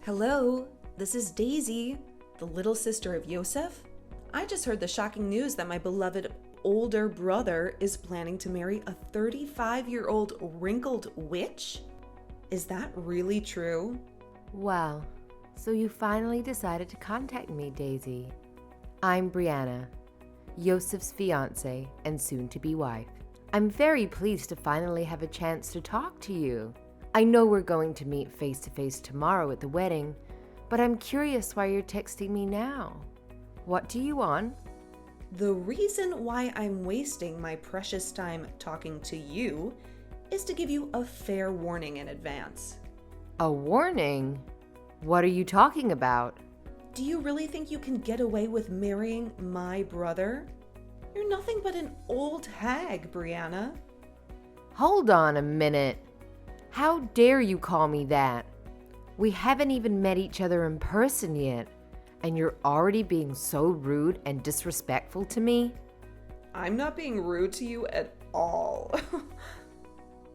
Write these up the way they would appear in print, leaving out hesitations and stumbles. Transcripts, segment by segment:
Hello, this is Daisy, the little sister of Yousef. I just heard the shocking news that my beloved older brother is planning to marry a 35-year-old wrinkled witch. Is that really true? Wow, so you finally decided to contact me, Daisy. I'm Brianna, Yousef's fiance and soon-to-be wife. I'm very pleased to finally have a chance to talk to you. I know we're going to meet face-to-face tomorrow at the wedding, but I'm curious why you're texting me now. What do you want? The reason why I'm wasting my precious time talking to you is to give you a fair warning in advance. A warning? What are you talking about? Do you really think you can get away with marrying my brother? You're nothing but an old hag, Brianna. Hold on a minute. How dare you call me that? We haven't even met each other in person yet, and you're already being so rude and disrespectful to me? I'm not being rude to you at all.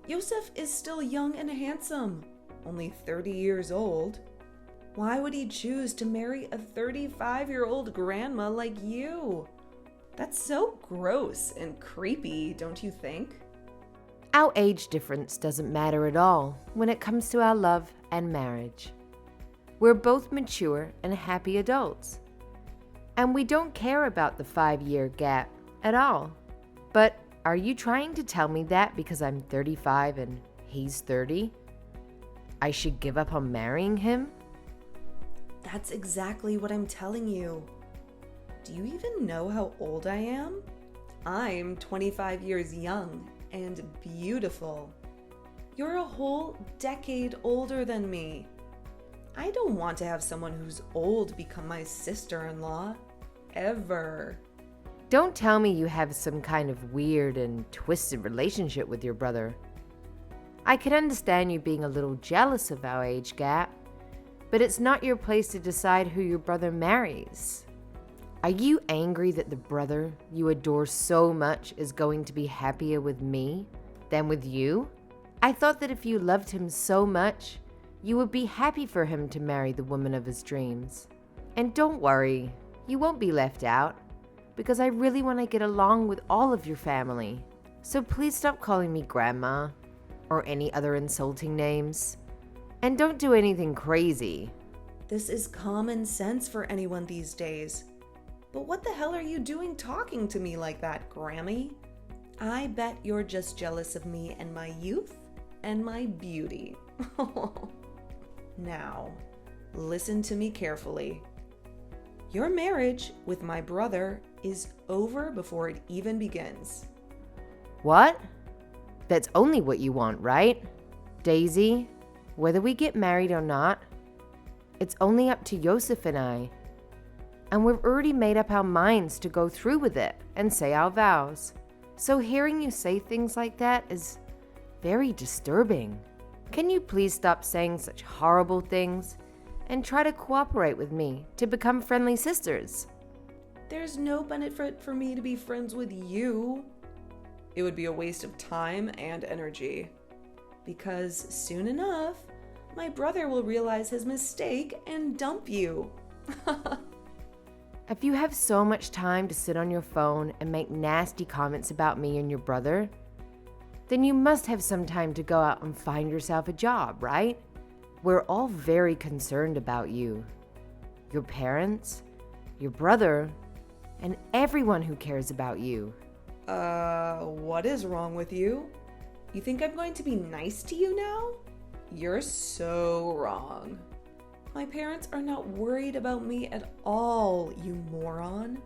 Yousef is still young and handsome, only 30 years old. Why would he choose to marry a 35-year-old grandma like you? That's so gross and creepy, don't you think? Our age difference doesn't matter at all when it comes to our love and marriage. We're both mature and happy adults, and we don't care about the 5-year gap at all. But are you trying to tell me that because I'm 35 and he's 30, I should give up on marrying him? That's exactly what I'm telling you. Do you even know how old I am? I'm 25 years young and beautiful. You're a whole decade older than me. I don't want to have someone who's old become my sister-in-law. Ever. Don't tell me you have some kind of weird and twisted relationship with your brother. I can understand you being a little jealous of our age gap, but it's not your place to decide who your brother marries. Are you angry that the brother you adore so much is going to be happier with me than with you? I thought that if you loved him so much, you would be happy for him to marry the woman of his dreams. And don't worry, you won't be left out, because I really want to get along with all of your family. So please stop calling me Grandma or any other insulting names. And don't do anything crazy. This is common sense for anyone these days. But what the hell are you doing talking to me like that, Grammy? I bet you're just jealous of me and my youth and my beauty. Now, listen to me carefully. Your marriage with my brother is over before it even begins. What? That's only what you want, right? Daisy, whether we get married or not, it's only up to Yousef and I. And we've already made up our minds to go through with it and say our vows. So hearing you say things like that is very disturbing. Can you please stop saying such horrible things and try to cooperate with me to become friendly sisters? There's no benefit for me to be friends with you. It would be a waste of time and energy. Because soon enough, my brother will realize his mistake and dump you. If you have so much time to sit on your phone and make nasty comments about me and your brother, then you must have some time to go out and find yourself a job, right? We're all very concerned about you, your parents, your brother, and everyone who cares about you. What is wrong with you? You think I'm going to be nice to you now? You're so wrong. My parents are not worried about me at all, you moron.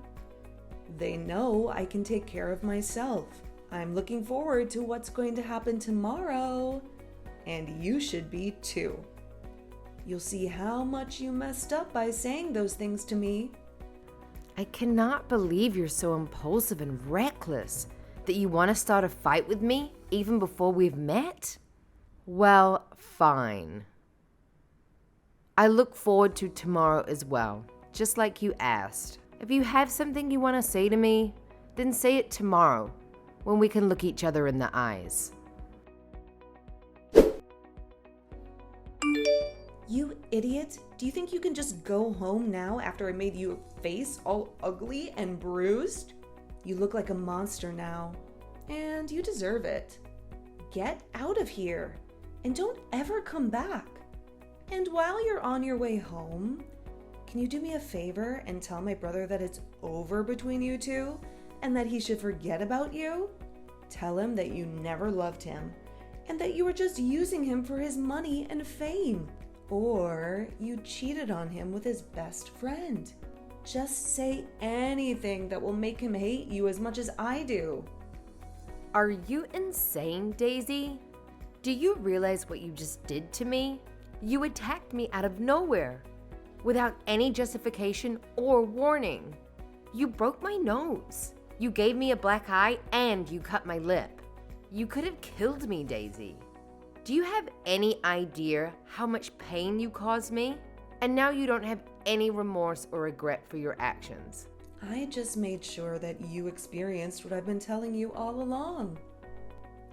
They know I can take care of myself. I'm looking forward to what's going to happen tomorrow. And you should be too. You'll see how much you messed up by saying those things to me. I cannot believe you're so impulsive and reckless that you want to start a fight with me even before we've met? Well, fine. I look forward to tomorrow as well, just like you asked. If you have something you want to say to me, then say it tomorrow when we can look each other in the eyes. You idiot. Do you think you can just go home now after I made your face all ugly and bruised? You look like a monster now, and you deserve it. Get out of here, and don't ever come back. And while you're on your way home, can you do me a favor and tell my brother that it's over between you two and that he should forget about you? Tell him that you never loved him and that you were just using him for his money and fame. Or you cheated on him with his best friend. Just say anything that will make him hate you as much as I do. Are you insane, Daisy? Do you realize what you just did to me? You attacked me out of nowhere, without any justification or warning. You broke my nose. You gave me a black eye and you cut my lip. You could have killed me, Daisy. Do you have any idea how much pain you caused me? And now you don't have any remorse or regret for your actions. I just made sure that you experienced what I've been telling you all along.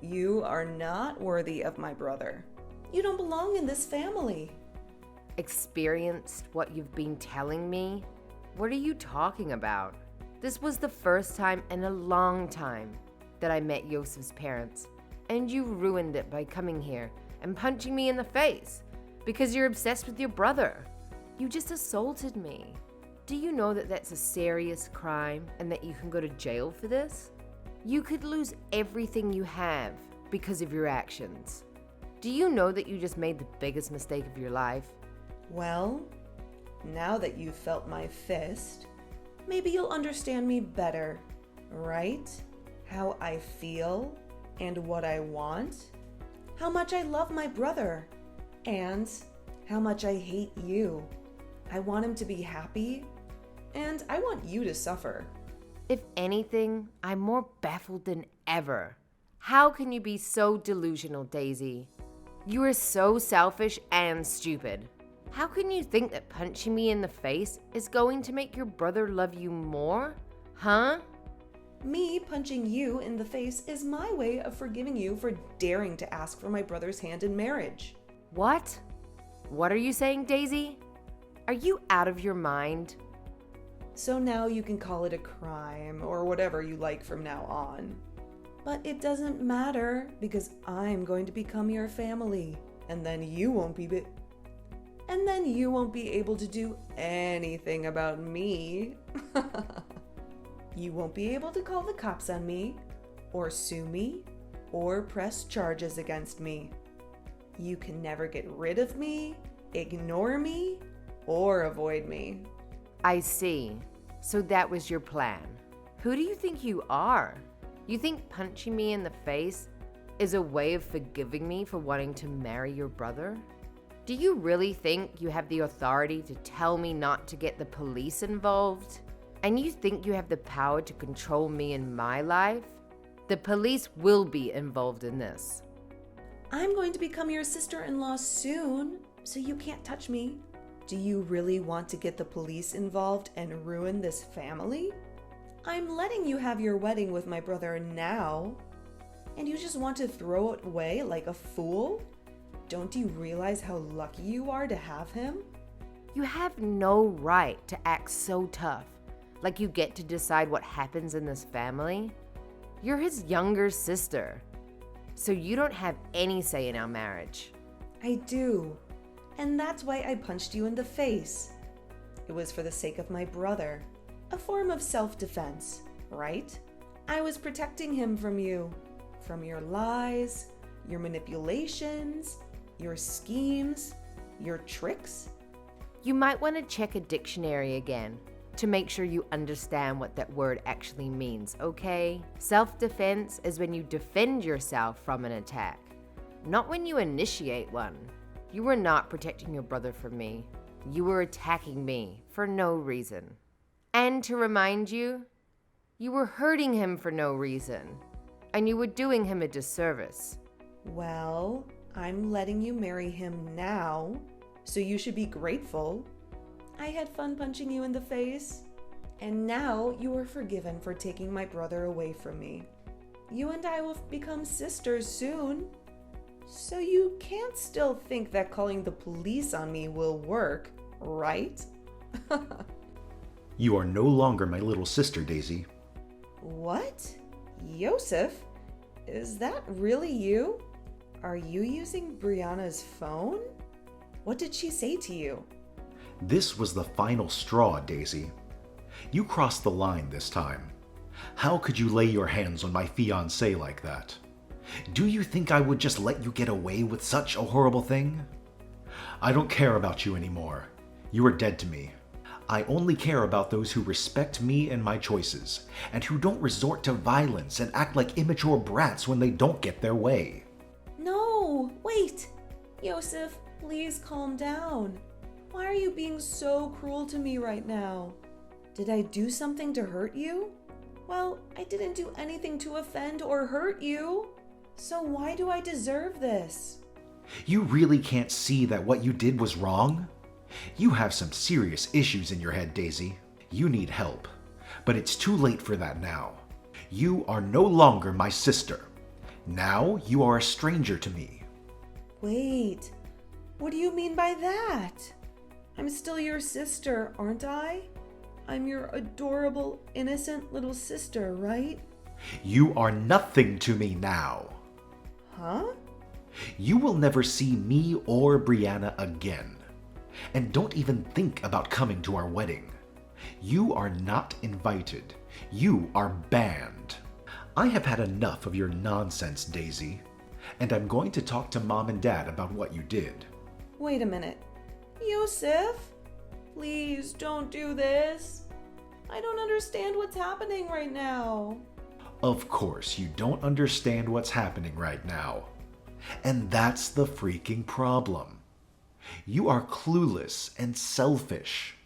You are not worthy of my brother. You don't belong in this family. Experienced what you've been telling me? What are you talking about? This was the first time in a long time that I met Yousef's parents, and you ruined it by coming here and punching me in the face because you're obsessed with your brother. You just assaulted me. Do you know that that's a serious crime and that you can go to jail for this? You could lose everything you have because of your actions. Do you know that you just made the biggest mistake of your life? Well, now that you've felt my fist, maybe you'll understand me better, right? How I feel and what I want, how much I love my brother, and how much I hate you. I want him to be happy, and I want you to suffer. If anything, I'm more baffled than ever. How can you be so delusional, Daisy? You are so selfish and stupid. How can you think that punching me in the face is going to make your brother love you more? Huh? Me punching you in the face is my way of forgiving you for daring to ask for my brother's hand in marriage. What? What are you saying, Daisy? Are you out of your mind? So now you can call it a crime or whatever you like from now on. But it doesn't matter because I'm going to become your family, and then you won't be able to do anything about me. You won't be able to call the cops on me, or sue me, or press charges against me. You can never get rid of me, ignore me, or avoid me. I see. So that was your plan. Who do you think you are? You think punching me in the face is a way of forgiving me for wanting to marry your brother? Do you really think you have the authority to tell me not to get the police involved? And you think you have the power to control me in my life? The police will be involved in this. I'm going to become your sister-in-law soon, so you can't touch me. Do you really want to get the police involved and ruin this family? I'm letting you have your wedding with my brother now, and you just want to throw it away like a fool? Don't you realize how lucky you are to have him? You have no right to act so tough, like you get to decide what happens in this family. You're his younger sister, so you don't have any say in our marriage. I do, and that's why I punched you in the face. It was for the sake of my brother, a form of self-defense, right? I was protecting him from you, from your lies, your manipulations, your schemes, your tricks. You might want to check a dictionary again to make sure you understand what that word actually means, okay? Self-defense is when you defend yourself from an attack, not when you initiate one. You were not protecting your brother from me. You were attacking me for no reason. And to remind you, you were hurting him for no reason, and you were doing him a disservice. Well, I'm letting you marry him now, so you should be grateful. I had fun punching you in the face, and now you are forgiven for taking my brother away from me. You and I will become sisters soon. So you can't still think that calling the police on me will work, right? You are no longer my little sister, Daisy. What? Yousef? Is that really you? Are you using Brianna's phone? What did she say to you? This was the final straw, Daisy. You crossed the line this time. How could you lay your hands on my fiancé like that? Do you think I would just let you get away with such a horrible thing? I don't care about you anymore. You are dead to me. I only care about those who respect me and my choices, and who don't resort to violence and act like immature brats when they don't get their way. No, wait. Yousef, please calm down. Why are you being so cruel to me right now? Did I do something to hurt you? Well, I didn't do anything to offend or hurt you. So why do I deserve this? You really can't see that what you did was wrong? You have some serious issues in your head, Daisy. You need help. But it's too late for that now. You are no longer my sister. Now you are a stranger to me. Wait, what do you mean by that? I'm still your sister, aren't I? I'm your adorable, innocent little sister, right? You are nothing to me now. Huh? You will never see me or Brianna again. And don't even think about coming to our wedding. You are not invited. You are banned. I have had enough of your nonsense, Daisy. And I'm going to talk to Mom and Dad about what you did. Wait a minute. Yousef? Please don't do this. I don't understand what's happening right now. Of course, you don't understand what's happening right now. And that's the freaking problem. You are clueless and selfish.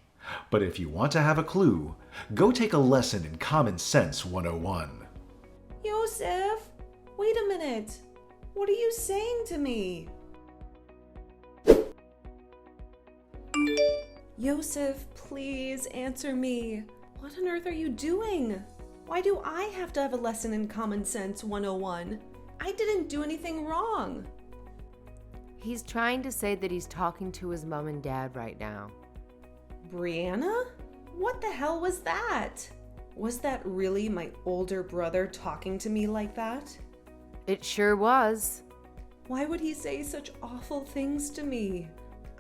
But if you want to have a clue, go take a lesson in Common Sense 101. Yousef, wait a minute. What are you saying to me? Yousef, please answer me. What on earth are you doing? Why do I have to have a lesson in Common Sense 101? I didn't do anything wrong. He's trying to say that he's talking to his mom and dad right now. Brianna? What the hell was that? Was that really my older brother talking to me like that? It sure was. Why would he say such awful things to me?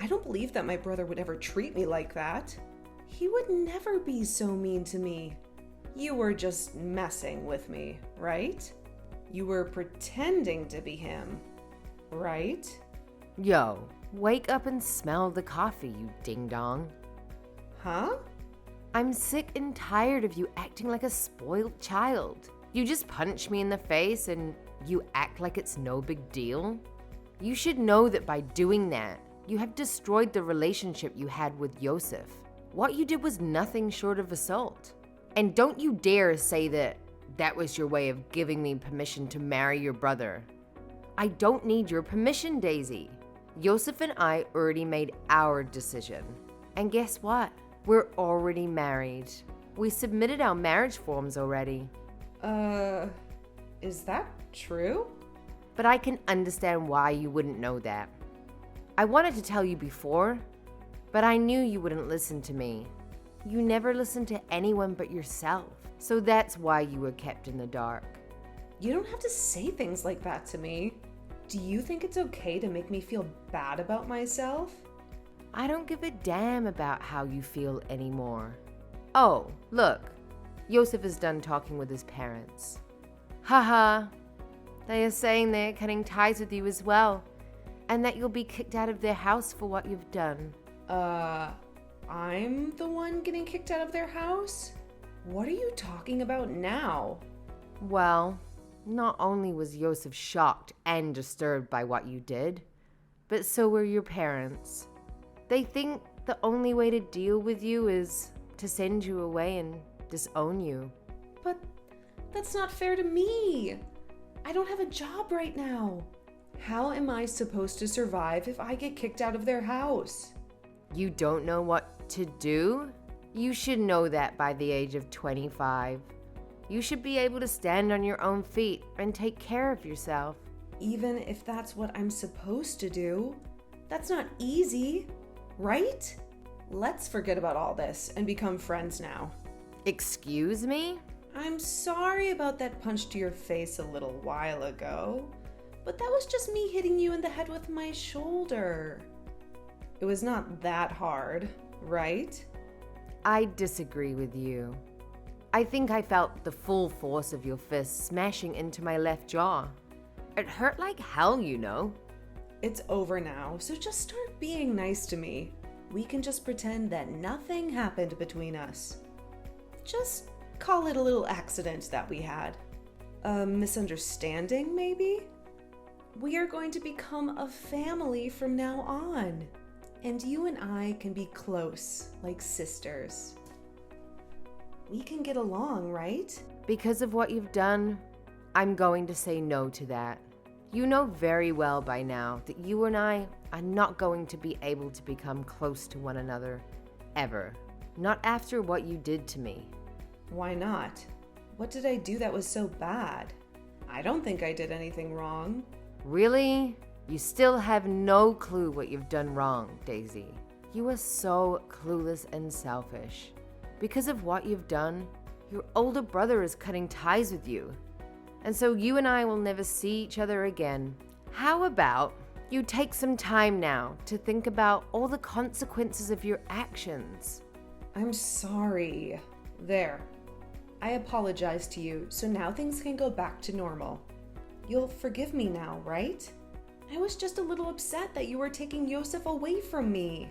I don't believe that my brother would ever treat me like that. He would never be so mean to me. You were just messing with me, right? You were pretending to be him, right? Yo, wake up and smell the coffee, you ding-dong. Huh? I'm sick and tired of you acting like a spoiled child. You just punch me in the face and you act like it's no big deal. You should know that by doing that, you have destroyed the relationship you had with Yousef. What you did was nothing short of assault. And don't you dare say that that was your way of giving me permission to marry your brother. I don't need your permission, Daisy. Yousef and I already made our decision. And guess what? We're already married. We submitted our marriage forms already. Is that true? But I can understand why you wouldn't know that. I wanted to tell you before, but I knew you wouldn't listen to me. You never listen to anyone but yourself. So that's why you were kept in the dark. You don't have to say things like that to me. Do you think it's okay to make me feel bad about myself? I don't give a damn about how you feel anymore. Oh, look. Yousef is done talking with his parents. Haha. They are saying they're cutting ties with you as well, and that you'll be kicked out of their house for what you've done. I'm the one getting kicked out of their house? What are you talking about now? Well, not only was Yousef shocked and disturbed by what you did, but so were your parents. They think the only way to deal with you is to send you away and disown you. But that's not fair to me. I don't have a job right now. How am I supposed to survive if I get kicked out of their house? You don't know what to do? You should know that by the age of 25. You should be able to stand on your own feet and take care of yourself. even if that's what I'm supposed to do. That's not easy, right? Let's forget about all this and become friends now. Excuse me? I'm sorry about that punch to your face a little while ago, but that was just me hitting you in the head with my shoulder. It was not that hard, right? I disagree with you. I think I felt the full force of your fist smashing into my left jaw. It hurt like hell, you know. It's over now, so just start being nice to me. We can just pretend that nothing happened between us. Just call it a little accident that we had. A misunderstanding, maybe? We are going to become a family from now on. And you and I can be close, like sisters. We can get along, right? Because of what you've done, I'm going to say no to that. You know very well by now that you and I are not going to be able to become close to one another, ever. Not after what you did to me. Why not? What did I do that was so bad? I don't think I did anything wrong. Really? You still have no clue what you've done wrong, Daisy. You are so clueless and selfish. Because of what you've done, your older brother is cutting ties with you. And so you and I will never see each other again. How about you take some time now to think about all the consequences of your actions? I'm sorry. There. I apologize to you, so now things can go back to normal. You'll forgive me now, right? I was just a little upset that you were taking Yousef away from me.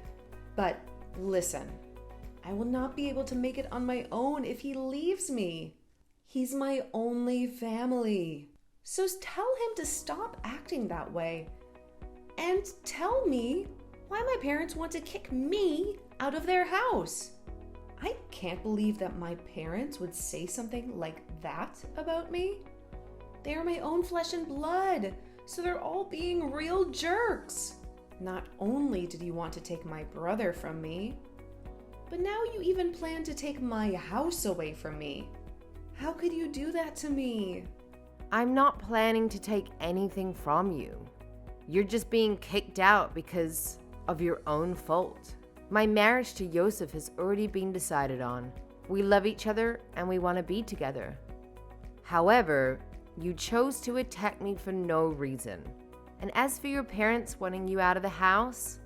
But listen, I will not be able to make it on my own if he leaves me. He's my only family. So tell him to stop acting that way. And tell me why my parents want to kick me out of their house. I can't believe that my parents would say something like that about me. They are my own flesh and blood, so they're all being real jerks. Not only did you want to take my brother from me, but now you even plan to take my house away from me. How could you do that to me? I'm not planning to take anything from you. You're just being kicked out because of your own fault. My marriage to Yousef has already been decided on. We love each other and we want to be together. However, you chose to attack me for no reason. And as for your parents wanting you out of the house,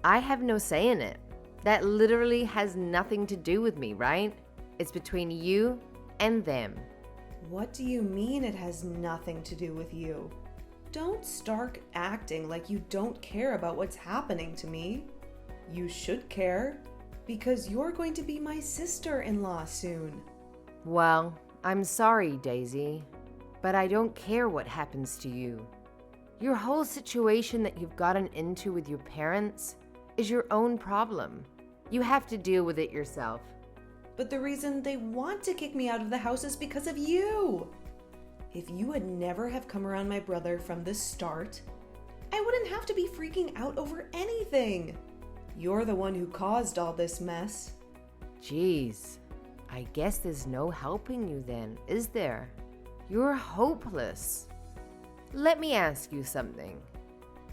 I have no say in it. That literally has nothing to do with me, right? It's between you and them. What do you mean it has nothing to do with you? Don't start acting like you don't care about what's happening to me. You should care, because you're going to be my sister-in-law soon. Well, I'm sorry, Daisy, but I don't care what happens to you. Your whole situation that you've gotten into with your parents is your own problem. You have to deal with it yourself. But the reason they want to kick me out of the house is because of you. If you would never have come around my brother from the start, I wouldn't have to be freaking out over anything. You're the one who caused all this mess. Jeez, I guess there's no helping you then, is there? You're hopeless. Let me ask you something.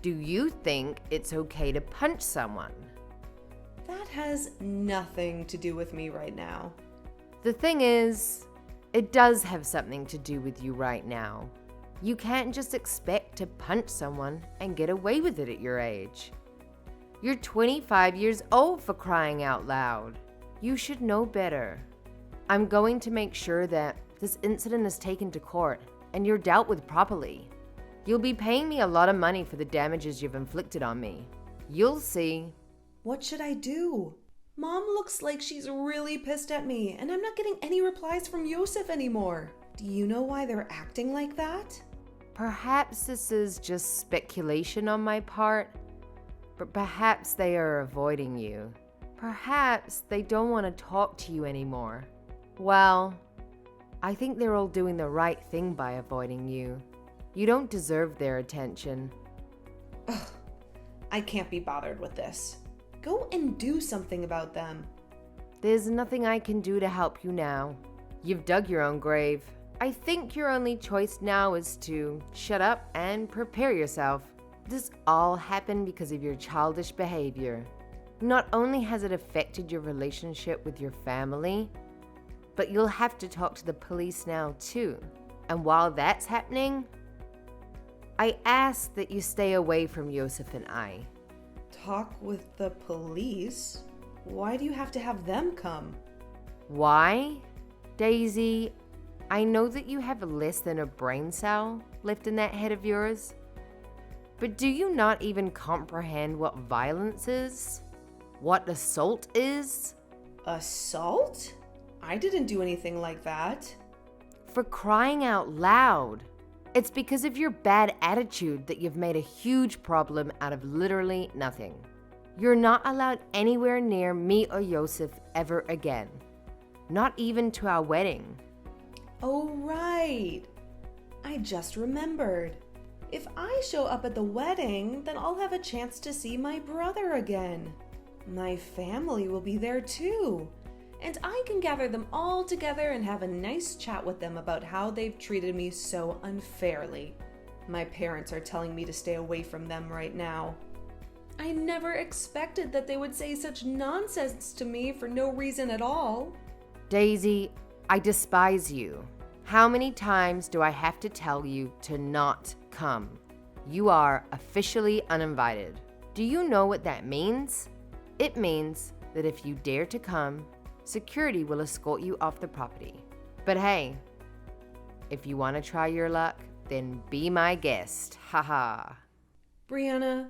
Do you think it's okay to punch someone? That has nothing to do with me right now. The thing is, it does have something to do with you right now. You can't just expect to punch someone and get away with it at your age. You're 25 years old, for crying out loud. You should know better. I'm going to make sure that this incident is taken to court and you're dealt with properly. You'll be paying me a lot of money for the damages you've inflicted on me. You'll see. What should I do? Mom looks like she's really pissed at me, and I'm not getting any replies from Yousef anymore. Do you know why they're acting like that? Perhaps this is just speculation on my part, but perhaps they are avoiding you. Perhaps they don't want to talk to you anymore. Well, I think they're all doing the right thing by avoiding you. You don't deserve their attention. Ugh, I can't be bothered with this. Go and do something about them. There's nothing I can do to help you now. You've dug your own grave. I think your only choice now is to shut up and prepare yourself. This all happened because of your childish behavior. Not only has it affected your relationship with your family, but you'll have to talk to the police now too. And while that's happening, I ask that you stay away from Yousef and I. Talk with the police? Why do you have to have them come? Why? Daisy, I know that you have less than a brain cell left in that head of yours, but do you not even comprehend what violence is? What assault is? Assault? I didn't do anything like that. For crying out loud. It's because of your bad attitude that you've made a huge problem out of literally nothing. You're not allowed anywhere near me or Yousef ever again. Not even to our wedding. Oh, right. I just remembered. If I show up at the wedding, then I'll have a chance to see my brother again. My family will be there too. And I can gather them all together and have a nice chat with them about how they've treated me so unfairly. My parents are telling me to stay away from them right now. I never expected that they would say such nonsense to me for no reason at all. Daisy, I despise you. How many times do I have to tell you to not come? You are officially uninvited. Do you know what that means? It means that if you dare to come, security will escort you off the property. But hey, if you want to try your luck, then be my guest. Haha. Brianna,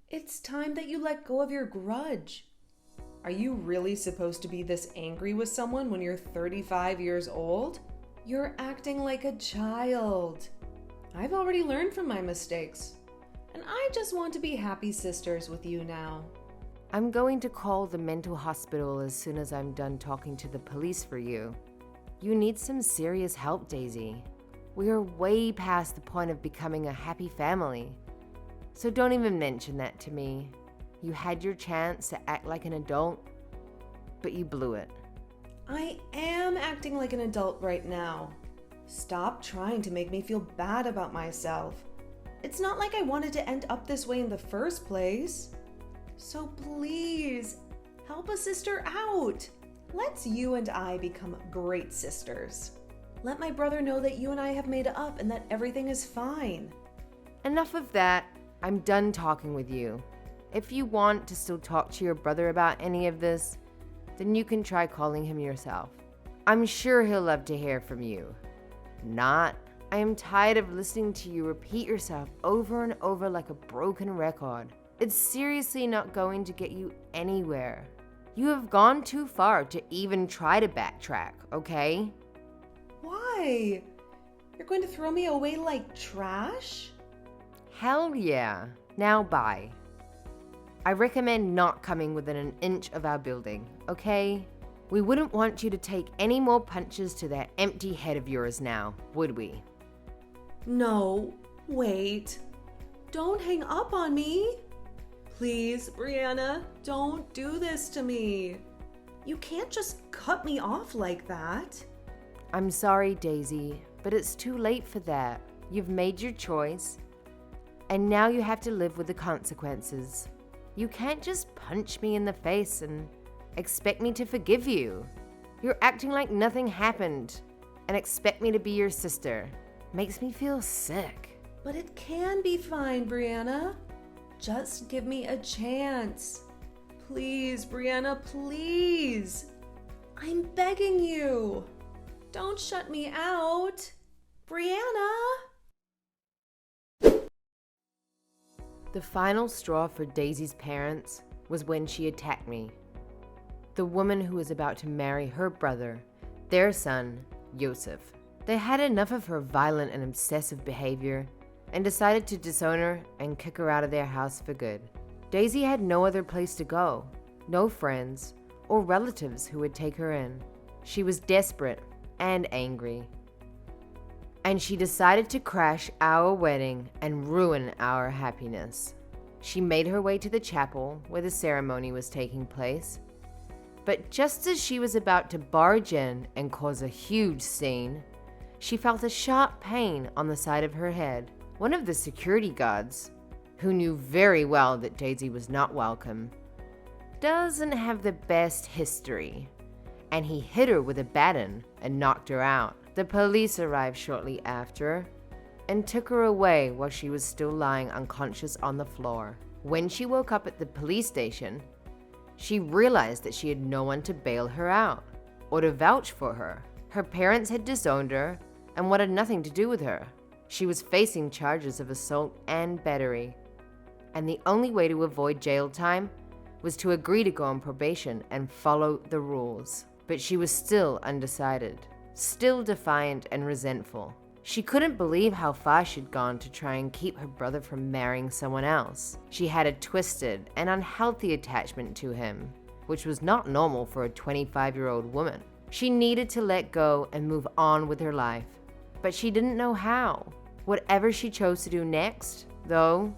it's time that you let go of your grudge. Are you really supposed to be this angry with someone when you're 35 years old? You're acting like a child. I've already learned from my mistakes, and I just want to be happy sisters with you now. I'm going to call the mental hospital as soon as I'm done talking to the police for you. You need some serious help, Daisy. We are way past the point of becoming a happy family. So don't even mention that to me. You had your chance to act like an adult, but you blew it. I am acting like an adult right now. Stop trying to make me feel bad about myself. It's not like I wanted to end up this way in the first place. So please, help a sister out. Let's you and I become great sisters. Let my brother know that you and I have made up and that everything is fine. Enough of that. I'm done talking with you. If you want to still talk to your brother about any of this, then you can try calling him yourself. I'm sure he'll love to hear from you. Not. I am tired of listening to you repeat yourself over and over like a broken record. It's seriously not going to get you anywhere. You have gone too far to even try to backtrack, okay? Why? You're going to throw me away like trash? Hell yeah. Now bye. I recommend not coming within an inch of our building, okay? We wouldn't want you to take any more punches to that empty head of yours now, would we? No, wait. Don't hang up on me. Please, Brianna, don't do this to me. You can't just cut me off like that. I'm sorry, Daisy, but it's too late for that. You've made your choice, and now you have to live with the consequences. You can't just punch me in the face and expect me to forgive you. You're acting like nothing happened and expect me to be your sister. Makes me feel sick. But it can be fine, Brianna. Just give me a chance. Please, Brianna, please. I'm begging you. Don't shut me out. Brianna! The final straw for Daisy's parents was when she attacked me. The woman who was about to marry her brother, their son, Yousef. They had enough of her violent and obsessive behavior and decided to disown her and kick her out of their house for good. Daisy had no other place to go, no friends or relatives who would take her in. She was desperate and angry, and she decided to crash our wedding and ruin our happiness. She made her way to the chapel where the ceremony was taking place, but just as she was about to barge in and cause a huge scene, she felt a sharp pain on the side of her head. One of the security guards, who knew very well that Daisy was not welcome, doesn't have the best history, and he hit her with a baton and knocked her out. The police arrived shortly after and took her away while she was still lying unconscious on the floor. When she woke up at the police station, she realized that she had no one to bail her out or to vouch for her. Her parents had disowned her and wanted nothing to do with her. She was facing charges of assault and battery, and the only way to avoid jail time was to agree to go on probation and follow the rules. But she was still undecided, still defiant and resentful. She couldn't believe how far she'd gone to try and keep her brother from marrying someone else. She had a twisted and unhealthy attachment to him, which was not normal for a 25-year-old woman. She needed to let go and move on with her life, but she didn't know how. Whatever she chose to do next, though,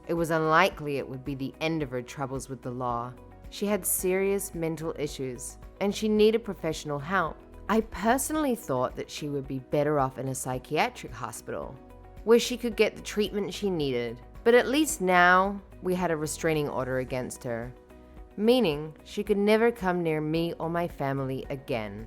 it was unlikely it would be the end of her troubles with the law. She had serious mental issues, and she needed professional help. I personally thought that she would be better off in a psychiatric hospital, where she could get the treatment she needed. But at least now, we had a restraining order against her, meaning she could never come near me or my family again.